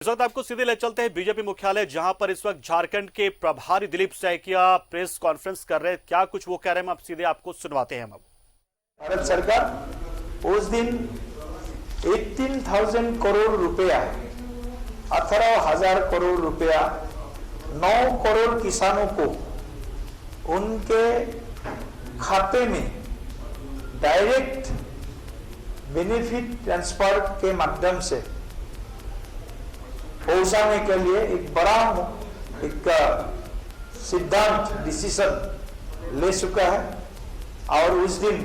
इस वक्त आपको सीधे ले चलते हैं बीजेपी मुख्यालय, जहां पर इस वक्त झारखंड के प्रभारी दिलीप सैकिया प्रेस कॉन्फ्रेंस कर रहे हैं। क्या कुछ वो कह रहे हैं, आप सीधे आपको सुनवाते हैं। अब भारत सरकार उस दिन 18,000 करोड़ रुपया 18,000 करोड़ रुपया 9 करोड़ किसानों को उनके खाते में डायरेक्ट बेनिफिट ट्रांसफर के माध्यम से पहुंचाने के लिए एक बड़ा सिद्धांत डिसीजन ले चुका है। और उस दिन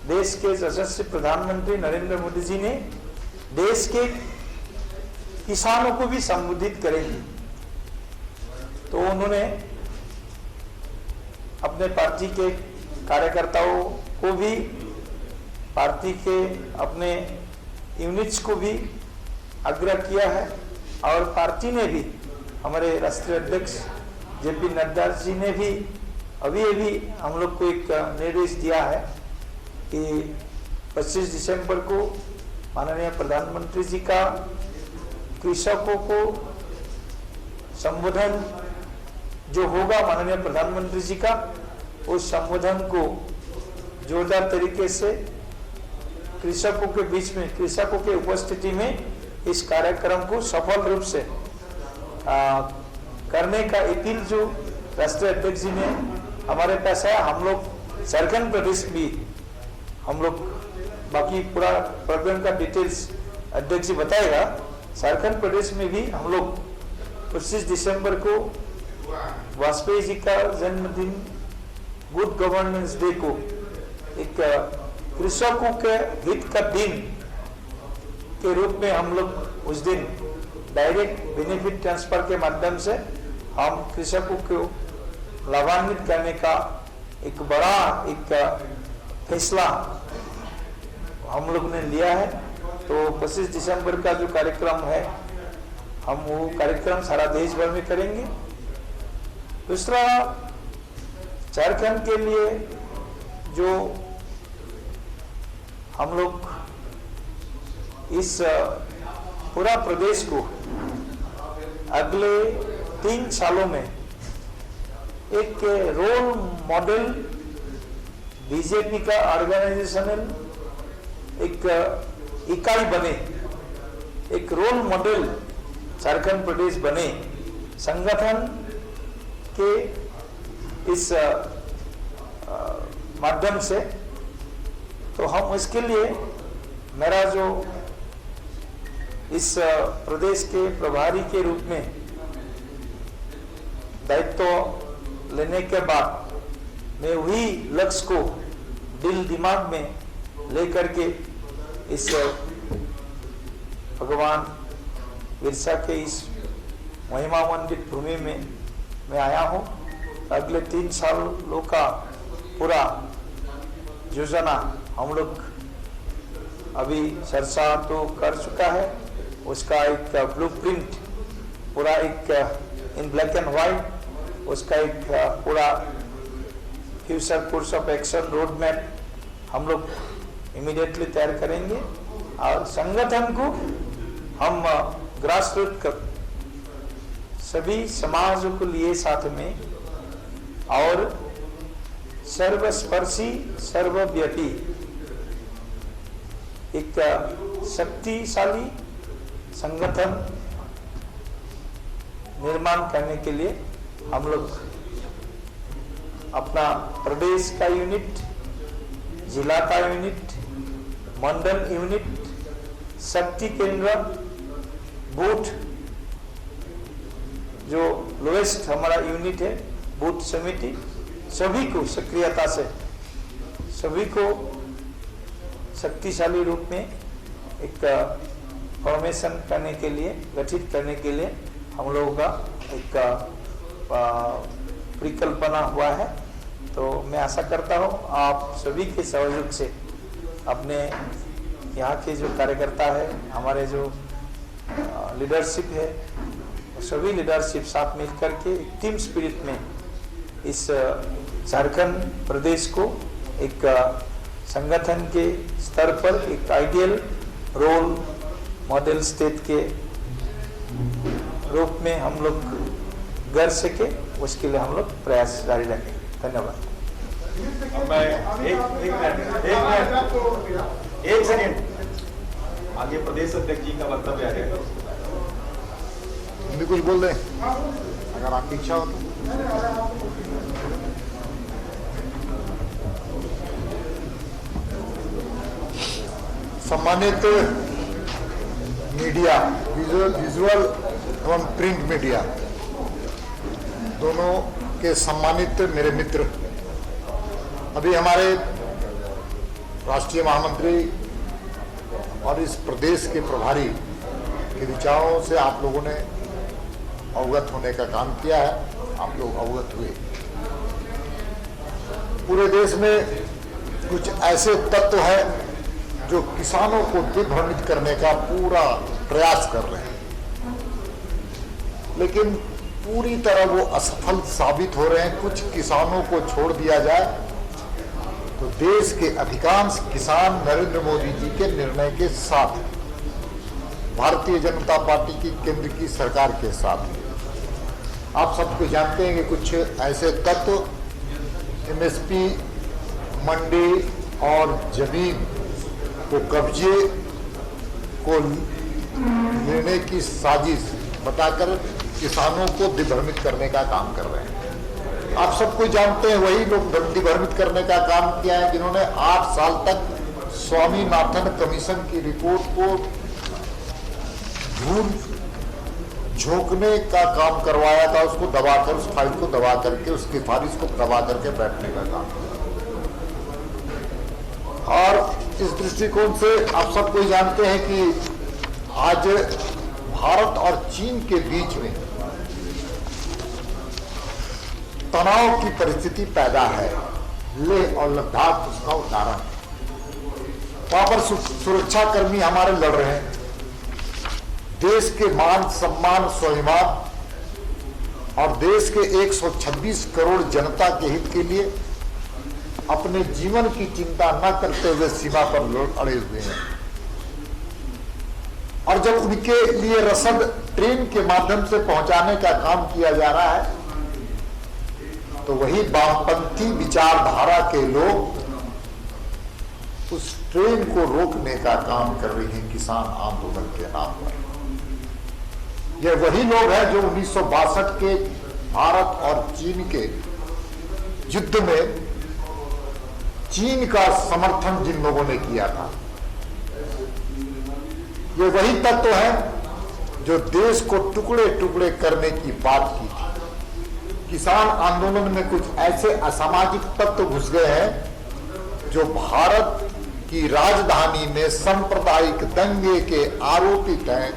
देश के यशस्वी प्रधानमंत्री नरेंद्र मोदी जी ने देश के किसानों को भी संबोधित करेंगे। तो उन्होंने अपने पार्टी के कार्यकर्ताओं को भी, पार्टी के अपने यूनिट्स को भी आग्रह किया है। और पार्टी ने भी, हमारे राष्ट्रीय अध्यक्ष जेपी नड्डा जी ने भी अभी हम लोग को एक निर्देश दिया है कि 25 दिसंबर को माननीय प्रधानमंत्री जी का कृषकों को संबोधन जो होगा, माननीय प्रधानमंत्री जी का, उस संबोधन को जोरदार तरीके से कृषकों के बीच में, कृषकों के उपस्थिति में इस कार्यक्रम को सफल रूप से करने का अपील जो राष्ट्रीय अध्यक्ष जी ने हमारे पास है। हम लोग झारखंड प्रदेश भी, हम लोग बाकी पूरा प्रोग्राम का डिटेल्स अध्यक्ष जी बताएगा। झारखंड प्रदेश में भी हम लोग 25 दिसंबर को वाजपेयी जी का जन्मदिन, गुड गवर्नेंस डे को एक कृषकों के हित का दिन के रूप में हम लोग उस दिन डायरेक्ट बेनिफिट ट्रांसफर के माध्यम से हम कृषकों को लाभान्वित करने का एक बड़ा फैसला हम लोग ने लिया है। तो 25 दिसंबर का जो कार्यक्रम है, हम वो कार्यक्रम सारा देश भर में करेंगे। दूसरा, झारखंड के लिए जो हम लोग इस पूरा प्रदेश को अगले 3 सालों में एक रोल मॉडल बीजेपी का ऑर्गेनाइजेशनल एक इकाई बने, एक रोल मॉडल झारखंड प्रदेश बने संगठन के इस माध्यम से। तो हम इसके लिए, मेरा जो इस प्रदेश के प्रभारी के रूप में दायित्व लेने के बाद मैं वही लक्ष्य को दिल दिमाग में लेकर के इस भगवान बिरसा के इस महिमामंडित भूमि में मैं आया हूँ। अगले 3 सालों का पूरा योजना हम लोग अभी चर्चा तो कर चुका है। उसका एक ब्लूप्रिंट पूरा एक इन ब्लैक एंड व्हाइट, उसका एक पूरा future course of action road map हम लोग इमीडिएटली तैयार करेंगे। और संगठन को हम ग्रास रूट कर सभी समाजों को लिए साथ में और सर्वस्पर्शी सर्वव्यापी एक शक्तिशाली संगठन निर्माण करने के लिए हम लोग अपना प्रदेश का यूनिट, जिला का यूनिट, मंडल यूनिट, शक्ति केंद्र, बूथ जो लोएस्ट हमारा यूनिट है, बूथ समिति, सभी को सक्रियता से, सभी को शक्तिशाली रूप में एक फॉर्मेशन करने के लिए, गठित करने के लिए हम लोगों का एक परिकल्पना हुआ है। तो मैं आशा करता हूँ आप सभी के सहयोग से, अपने यहाँ के जो कार्यकर्ता है, हमारे जो लीडरशिप है, सभी लीडरशिप साथ मिलकर के टीम स्पिरिट में इस झारखंड प्रदेश को एक संगठन के स्तर पर एक आइडियल रोल मॉडल स्टेट के में हम लोग कर सके, उसके लिए हम लोग प्रयास जारी रखेंगे। धन्यवाद। एक सेकेंड आगे प्रदेश अध्यक्ष जी का वक्तव्य है। हिंदी कुछ बोल दें अगर आपकी इच्छा हो तो। सम्मानित मीडिया, विजुअल एवं प्रिंट मीडिया दोनों के सम्मानित मेरे मित्र, अभी हमारे राष्ट्रीय महामंत्री और इस प्रदेश के प्रभारी के विचारों से आप लोगों ने अवगत होने का काम किया है। आप लोग अवगत हुए। पूरे देश में कुछ ऐसे तत्व हैं जो किसानों को दिग्भ्रमित करने का पूरा प्रयास कर रहे हैं, लेकिन पूरी तरह वो असफल साबित हो रहे हैं। कुछ किसानों को छोड़ दिया जाए तो देश के अधिकांश किसान नरेंद्र मोदी जी के निर्णय के साथ, भारतीय जनता पार्टी की केंद्र की सरकार के साथ। आप सबको जानते हैं कि कुछ ऐसे तत्व एमएसपी, मंडी और जमीन को कब्जे को लेने की साजिश बताकर किसानों को दिग्भ्रमित करने का काम कर रहे हैं। आप सबको जानते हैं वही लोग दिग्भ्रमित करने का काम किया है जिन्होंने 8 साल तक स्वामीनाथन कमीशन की रिपोर्ट को धूल झोंकने का काम करवाया था, उसको दबाकर, उस फाइल को दबा करके, उस सिफारिश को दबा करके बैठने का काम। और इस दृष्टिकोण से आप सब कोई जानते हैं कि आज भारत और चीन के बीच में तनाव की परिस्थिति पैदा है। लेह और लद्दाख उसका उदाहरण है। वहां पर सुरक्षा कर्मी हमारे लड़ रहे हैं। देश के मान सम्मान, स्वाभिमान और देश के 126 करोड़ जनता के हित के लिए अपने जीवन की चिंता न करते हुए सीमा पर अड़े हुए हैं। और जब उनके लिए रसद ट्रेन के माध्यम से पहुंचाने का काम किया जा रहा है तो वही वामपंथी विचारधारा के लोग उस ट्रेन को रोकने का काम कर रहे हैं किसान आंदोलन के नाम पर। ये वही लोग हैं जो 1962 के भारत और चीन के युद्ध में चीन का समर्थन जिन लोगों ने किया था। ये वही तत्व है जो देश को टुकड़े टुकड़े करने की बात की थी। किसान आंदोलन में कुछ ऐसे असामाजिक तत्व घुस गए हैं जो भारत की राजधानी में सांप्रदायिक दंगे के आरोपित हैं,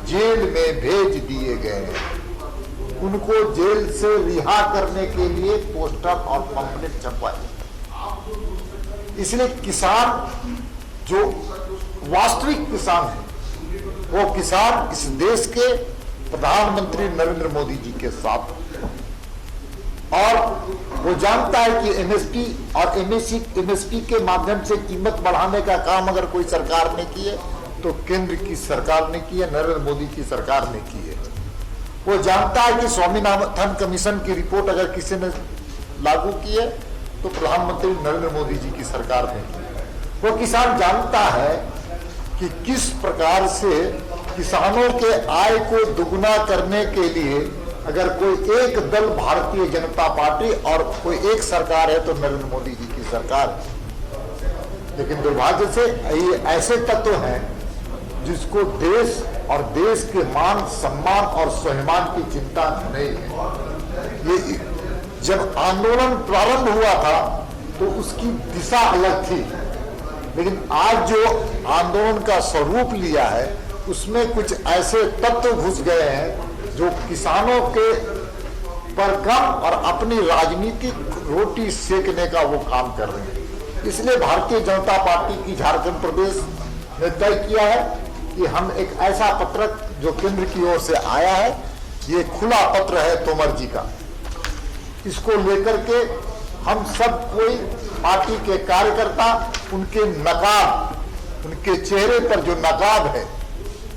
जेल में भेज दिए गए हैं। उनको जेल से रिहा करने के लिए पोस्टर और पंपलेट छपवाए। इसलिए किसान जो वास्तविक किसान है वो किसान इस देश के प्रधानमंत्री नरेंद्र मोदी जी के साथ, और वो जानता है कि एमएसपी और एमएसपी के माध्यम से कीमत बढ़ाने का काम अगर कोई सरकार ने की है तो केंद्र की सरकार ने की है, नरेंद्र मोदी की सरकार ने की है। वो जानता है कि स्वामीनाथन कमीशन की रिपोर्ट अगर किसी ने लागू की है तो प्रधानमंत्री नरेंद्र मोदी जी की सरकार ने की। वो किसान जानता है कि किस प्रकार से किसानों के आय को दुगुना करने के लिए अगर कोई एक दल भारतीय जनता पार्टी और कोई एक सरकार है तो नरेंद्र मोदी जी की सरकार है। लेकिन दुर्भाग्य से ये ऐसे तत्व हैं जिसको देश और देश के मान सम्मान और स्वाभिमान की चिंता नहीं है। ये जब आंदोलन प्रारंभ हुआ था तो उसकी दिशा अलग थी, लेकिन आज जो आंदोलन का स्वरूप लिया है उसमें कुछ ऐसे तत्व घुस गए हैं जो किसानों के पर कम और अपनी राजनीतिक रोटी सेकने का वो काम कर रहे हैं। इसलिए भारतीय जनता पार्टी की झारखंड प्रदेश ने तय किया है कि हम एक ऐसा पत्रक जो केंद्र की ओर से आया है, ये खुला पत्र है तोमर जी का, इसको लेकर के हम सब कोई पार्टी के कार्यकर्ता उनके नकाब, उनके चेहरे पर जो नकाब है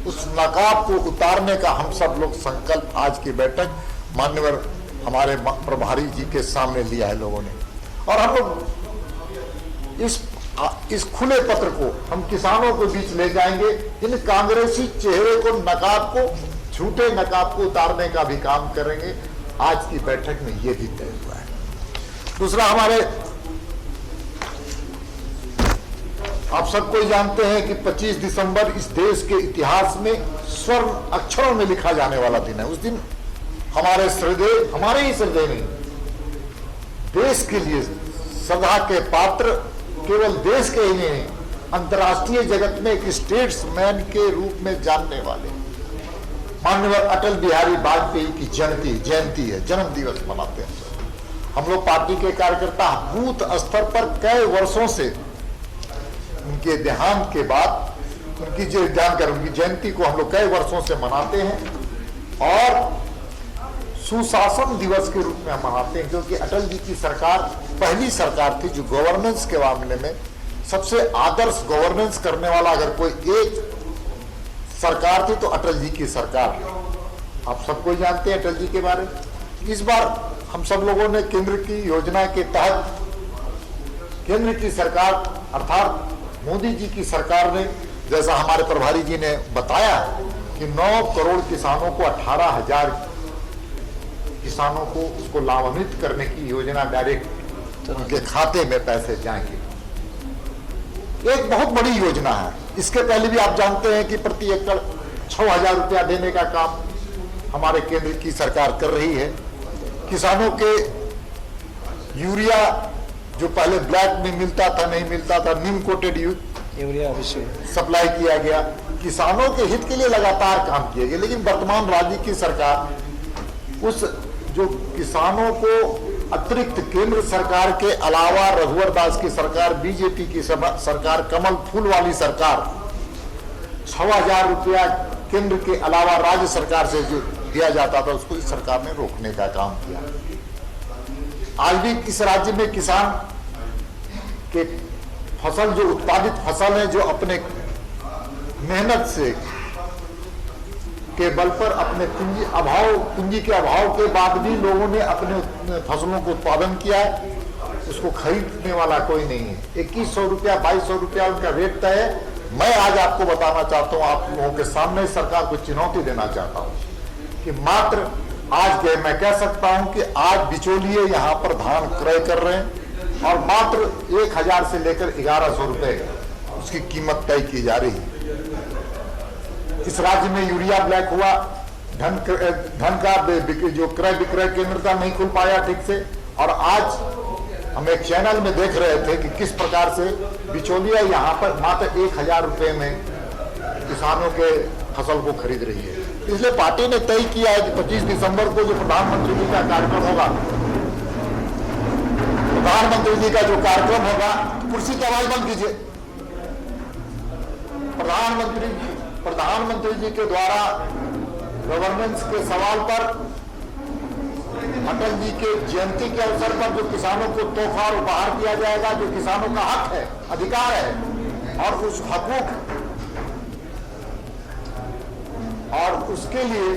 उस नकाब को उतारने का हम सब लोग संकल्प आज की बैठक मान्यवर हमारे प्रभारी जी के सामने लिया है लोगों ने। और हम लोग इस खुले पत्र को हम किसानों के बीच ले जाएंगे। इन कांग्रेसी चेहरे को, नकाब को, झूठे नकाब को उतारने का भी काम करेंगे। आज की बैठक में यह भी तय हुआ है। दूसरा, हमारे आप सबको जानते हैं कि 25 दिसंबर इस देश के इतिहास में स्वर्ण अक्षरों में लिखा जाने वाला दिन है। उस दिन हमारे ही श्रद्धेय नहीं, देश के लिए श्रद्धा के पात्र केवल देश के ही नहीं, अंतर्राष्ट्रीय जगत में एक स्टेट्समैन के रूप में जानने वाले माननीय अटल बिहारी वाजपेयी की जयंती है, जन्म दिवस मनाते हैं। हम लोग पार्टी के कार्यकर्ता बूथ स्तर पर कई वर्षों से उनके देहांत के बाद उनकी जयंती को हम लोग कई वर्षों से मनाते हैं और सुशासन दिवस के रूप में हम मनाते हैं, क्योंकि अटल जी की सरकार पहली सरकार थी जो गवर्नेंस के मामले में सबसे आदर्श गवर्नेंस करने वाला अगर कोई एक सरकार थी तो अटल जी की सरकार। आप सबको जानते हैं अटल जी के बारे में। इस बार हम सब लोगों ने केंद्र की योजना के तहत केंद्र की सरकार अर्थात मोदी जी की सरकार ने, जैसा हमारे प्रभारी जी ने बताया कि 9 करोड़ किसानों को 18,000 किसानों को उसको लाभान्वित करने की योजना डायरेक्ट उनके खाते में पैसे जाएंगे। एक बहुत बड़ी योजना है। इसके पहले भी आप जानते हैं कि प्रति एकड़ 6,000 रुपया देने का काम हमारे केंद्र की सरकार कर रही है। किसानों के यूरिया जो पहले ब्लैक में मिलता था, नहीं मिलता था, निम कोटेड यूरिया सप्लाई किया गया। किसानों के हित के लिए लगातार काम किए गए। लेकिन वर्तमान राज्य की सरकार उस जो किसानों को अतिरिक्त केंद्र सरकार के अलावा रघुवर दास की सरकार, बीजेपी की सरकार, कमल फूल वाली सरकार 6,000 रुपया केंद्र के अलावा राज्य सरकार से जो दिया जाता था उसको इस सरकार ने रोकने का काम किया। आज भी इस राज्य में किसान के फसल जो उत्पादित फसल है, जो अपने मेहनत से के बल पर अपने पूंजी के अभाव के बाद भी लोगों ने अपने फसलों को उत्पादन किया है, उसको खरीदने वाला कोई नहीं है। 2100 रुपया 2200 रुपया उनका रेट तय है। मैं आज आपको बताना चाहता हूं, आप लोगों के सामने सरकार को चुनौती देना चाहता हूं कि मात्र आज मैं कह सकता हूं कि आज बिचौलिए यहां पर धान क्रय कर रहे हैं और मात्र 1,000 से लेकर 1,100 रुपए उसकी कीमत तय की जा रही है। इस राज्य में यूरिया ब्लैक हुआ, धन का जो क्रय विक्रय केंद्र था नहीं खुल पाया ठीक से। और आज हम एक चैनल में देख रहे थे कि किस प्रकार से बिचौलिया यहाँ पर मात्र 1,000 रुपए में किसानों के फसल को खरीद रही है। इसलिए पार्टी ने तय किया है कि 25 दिसंबर को जो प्रधानमंत्री जी का कार्यक्रम होगा, प्रधानमंत्री जी का जो कार्यक्रम होगा, कुर्सी की आवाज बंद कीजिए। प्रधानमंत्री जी के द्वारा गवर्नेंस के सवाल पर अटल जी के जयंती के अवसर पर जो किसानों को तोहफा और उपहार दिया जाएगा, जो किसानों का हक है, अधिकार है, और उस हकूक और उसके लिए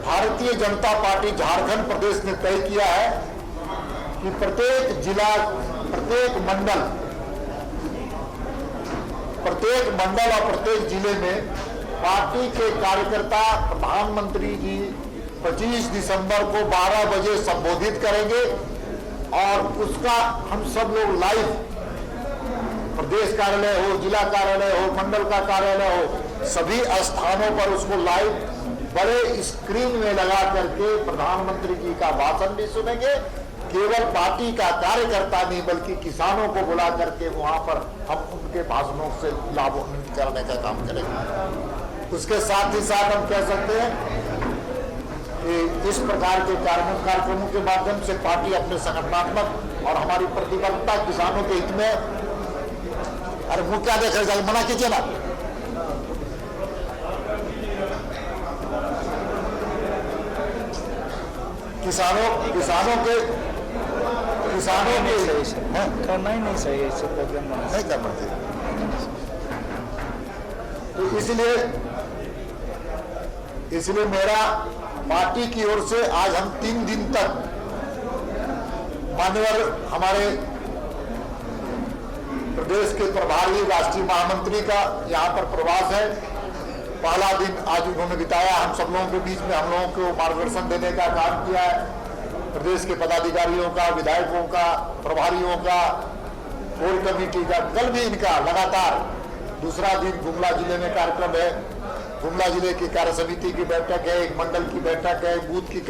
भारतीय जनता पार्टी झारखंड प्रदेश ने तय किया है कि प्रत्येक जिला, प्रत्येक मंडल और प्रत्येक जिले में पार्टी के कार्यकर्ता प्रधानमंत्री जी 25 दिसंबर को 12 बजे संबोधित करेंगे और उसका हम सब लोग लाइव, प्रदेश कार्यालय हो, जिला कार्यालय हो, मंडल का कार्यालय हो, सभी स्थानों पर उसको लाइव बड़े स्क्रीन में लगा करके प्रधानमंत्री जी का भाषण भी सुनेंगे। केवल पार्टी का कार्यकर्ता नहीं बल्कि किसानों को बुला करके वहां पर हम उनके भाषणों से लाभान्वित करने का काम करेंगे। उसके साथ ही साथ हम कह सकते हैं कि इस प्रकार के कार्यक्रमों के माध्यम से पार्टी अपने संगठनात्मक और हमारी प्रतिबद्धता किसानों के हित में, अरे वो क्या देख रहे, मना कीजिए ना, किसानों के करना ही नहीं चाहिए, इससे प्रोग्राम नहीं करना चाहिए। तो इसलिए इसलिए मेरा पार्टी की ओर से आज हम 3 दिन तक मान्यवर हमारे प्रदेश के प्रभारी राष्ट्रीय महामंत्री का यहाँ पर प्रवास है। पहला दिन आज उन्होंने बिताया हम सब लोगों के बीच में, हम लोगों को मार्गदर्शन देने का काम किया है। प्रदेश के पदाधिकारियों का, विधायकों का, प्रभारियों का, कोर कमेटी का, कल भी इनका लगातार दूसरा दिन गुमला जिले में कार्यक्रम है। गुमला जिले की कार्य समिति की बैठक है, एक मंडल की बैठक है, बूथ की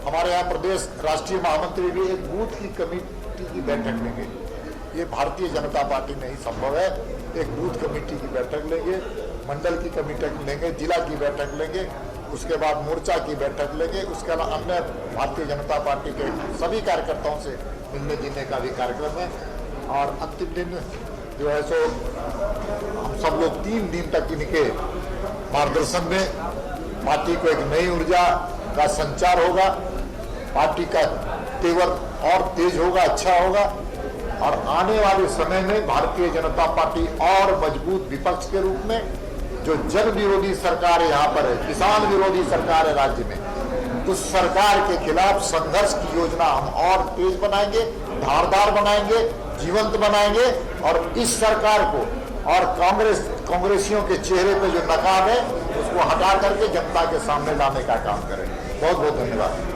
हमारे यहाँ प्रदेश राष्ट्रीय महामंत्री भी एक बूथ की कमेटी की बैठक लेंगे। ये भारतीय जनता पार्टी में ही संभव है। एक बूथ कमेटी की बैठक लेंगे, मंडल की कमेटी लेंगे, जिला की बैठक लेंगे, उसके बाद मोर्चा की बैठक लेंगे, उसके अलावा अन्य भारतीय जनता पार्टी के सभी कार्यकर्ताओं से मिलने जुलने का भी कार्यक्रम है। और अंतिम दिन जो है सो हम सब लोग 3 दिन तक इनके मार्गदर्शन में पार्टी को एक नई ऊर्जा का संचार होगा, पार्टी का तेवर और तेज होगा, अच्छा होगा। और आने वाले समय में भारतीय जनता पार्टी और मजबूत विपक्ष के रूप में, जो जन विरोधी सरकार यहाँ पर है, किसान विरोधी सरकार है राज्य में, उस सरकार के खिलाफ संघर्ष की योजना हम और तेज बनाएंगे, धारदार बनाएंगे, जीवंत बनाएंगे। और इस सरकार को और कांग्रेसियों के चेहरे पे जो नकाब है उसको हटा करके जनता के सामने लाने का काम करेंगे। बहुत बहुत धन्यवाद।